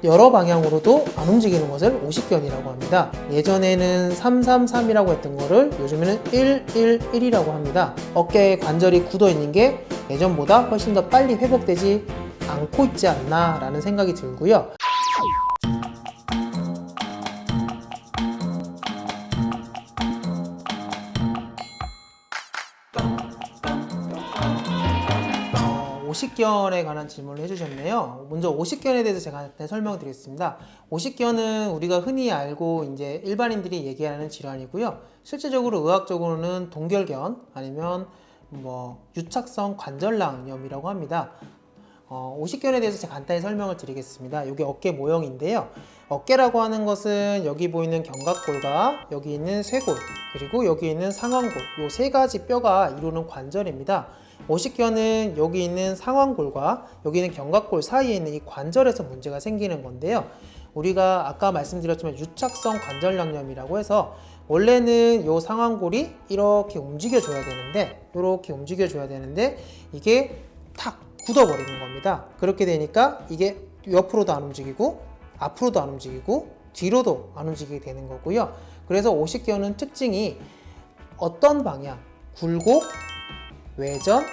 여러 방향으로도 안 움직이는 것을 오십견이라고 합니다. 예전에는 333이라고 했던 거를 요즘에는 111이라고 합니다. 어깨에 관절이 굳어 있는 게 예전보다 훨씬 더 빨리 회복되지 않고 있지 않나 라는 생각이 들고요. 오십견에 관한 질문을 해주셨네요. 먼저 오십견에 대해서 제가 간단히 설명을 드리겠습니다. 오십견은 우리가 흔히 알고 이제 일반인들이 얘기하는 질환이고요. 실제적으로 의학적으로는 동결견 아니면 유착성 관절낭염이라고 합니다. 오십견에 대해서 제가 간단히 설명을 드리겠습니다. 이게 어깨 모형인데요. 어깨라고 하는 것은 여기 보이는 견갑골과 여기 있는 쇄골 그리고 여기 있는 상완골 이 세 가지 뼈가 이루는 관절입니다. 오십견은 여기 있는 상완골과 여기 있는 견갑골 사이에 있는 이 관절에서 문제가 생기는 건데요. 우리가 아까 말씀드렸지만 유착성 관절낭염이라고 해서 원래는 이 상완골이 이렇게 움직여줘야 되는데 이게 탁 굳어버리는 겁니다. 그렇게 되니까 이게 옆으로도 안 움직이고 앞으로도 안 움직이고 뒤로도 안 움직이게 되는 거고요. 그래서 오십견은 특징이 어떤 방향, 굴곡, 외전,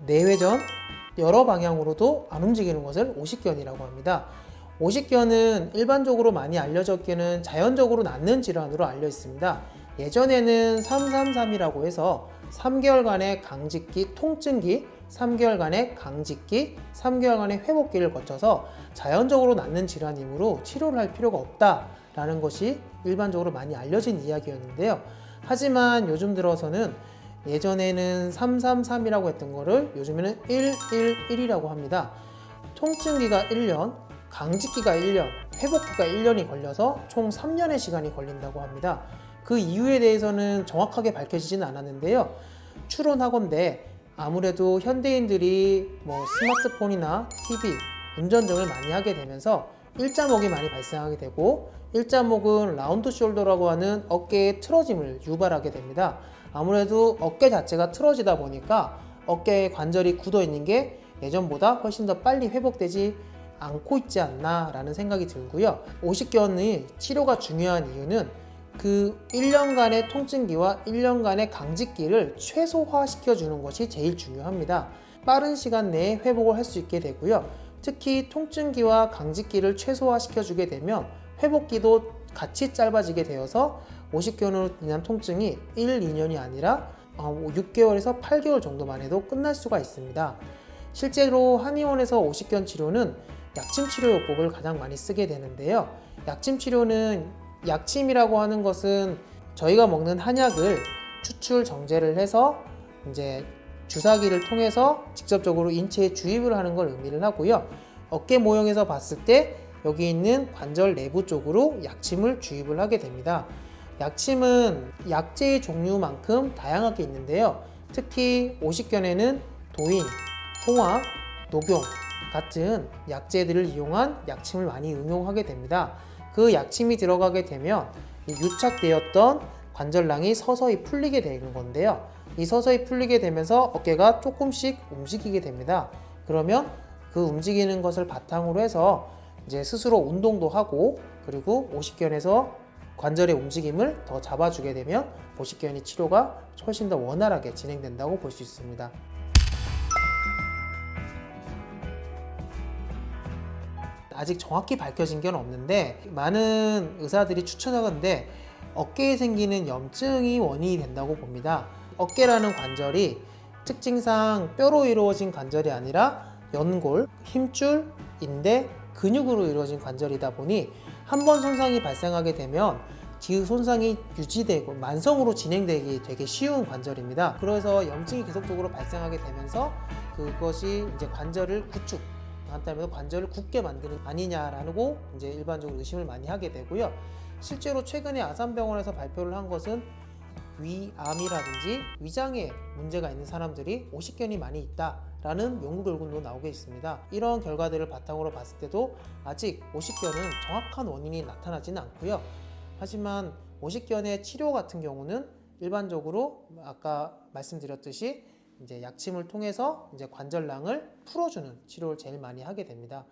내외전 여러 방향으로도 안 움직이는 것을 오십견이라고 합니다. 오십견은 일반적으로 많이 알려져 있기는 자연적으로 낫는 질환으로 알려 있습니다. 예전에는 333이라고 해서 3개월간의 강직기, 통증기, 3개월간의 강직기, 3개월간의 회복기를 거쳐서 자연적으로 낫는 질환이므로 치료를 할 필요가 없다라는 것이 일반적으로 많이 알려진 이야기였는데요. 하지만 요즘 들어서는 예전에는 333이라고 했던 거를 요즘에는 111이라고 합니다. 통증기가 1년, 강직기가 1년, 회복기가 1년이 걸려서 총 3년의 시간이 걸린다고 합니다. 그 이유에 대해서는 정확하게 밝혀지지는 않았는데요. 추론하건대 아무래도 현대인들이 스마트폰이나 TV, 운전등을 많이 하게 되면서 일자목이 많이 발생하게 되고 일자목은 라운드 숄더라고 하는 어깨의 틀어짐을 유발하게 됩니다. 아무래도 어깨 자체가 틀어지다 보니까 어깨의 관절이 굳어 있는 게 예전보다 훨씬 더 빨리 회복되지 않고 있지 않나 라는 생각이 들고요. 오십견의 치료가 중요한 이유는 그 1년간의 통증기와 1년간의 강직기를 최소화시켜 주는 것이 제일 중요합니다. 빠른 시간 내에 회복을 할 수 있게 되고요. 특히 통증기와 강직기를 최소화시켜 주게 되면 회복기도 같이 짧아지게 되어서 오십견으로 인한 통증이 1, 2년이 아니라 6개월에서 8개월 정도만 해도 끝날 수가 있습니다. 실제로 한의원에서 오십견 치료는 약침 치료요법을 가장 많이 쓰게 되는데요. 약침 치료는 약침이라고 하는 것은 저희가 먹는 한약을 추출 정제를 해서 이제 주사기를 통해서 직접적으로 인체에 주입을 하는 걸 의미를 하고요. 어깨 모형에서 봤을 때 여기 있는 관절 내부 쪽으로 약침을 주입을 하게 됩니다. 약침은 약재의 종류만큼 다양하게 있는데요. 특히 오십견에는 도인, 홍합, 녹용 같은 약재들을 이용한 약침을 많이 응용하게 됩니다. 그 약침이 들어가게 되면 유착되었던 관절낭이 서서히 풀리게 되는 건데요. 이 서서히 풀리게 되면서 어깨가 조금씩 움직이게 됩니다. 그러면 그 움직이는 것을 바탕으로 해서 이제 스스로 운동도 하고 그리고 오십견에서 관절의 움직임을 더 잡아주게 되면 오십견의 치료가 훨씬 더 원활하게 진행된다고 볼 수 있습니다. 아직 정확히 밝혀진 건 없는데 많은 의사들이 추천하건대 어깨에 생기는 염증이 원인이 된다고 봅니다. 어깨라는 관절이 특징상 뼈로 이루어진 관절이 아니라 연골, 힘줄, 인대, 근육으로 이루어진 관절이다 보니 한 번 손상이 발생하게 되면 그 손상이 유지되고 만성으로 진행되기 되게 쉬운 관절입니다. 그래서 염증이 계속적으로 발생하게 되면서 그것이 이제 관절을 한다면 관절을 굳게 만드는 거 아니냐라고 이제 일반적으로 의심을 많이 하게 되고요. 실제로 최근에 아산병원에서 발표를 한 것은 위암이라든지 위장에 문제가 있는 사람들이 오십견이 많이 있다라는 연구 결과도 나오고 있습니다. 이런 결과들을 바탕으로 봤을 때도 아직 오십견은 정확한 원인이 나타나지는 않고요. 하지만 오십견의 치료 같은 경우는 일반적으로 아까 말씀드렸듯이 이제 약침을 통해서 이제 관절낭을 풀어주는 치료를 제일 많이 하게 됩니다.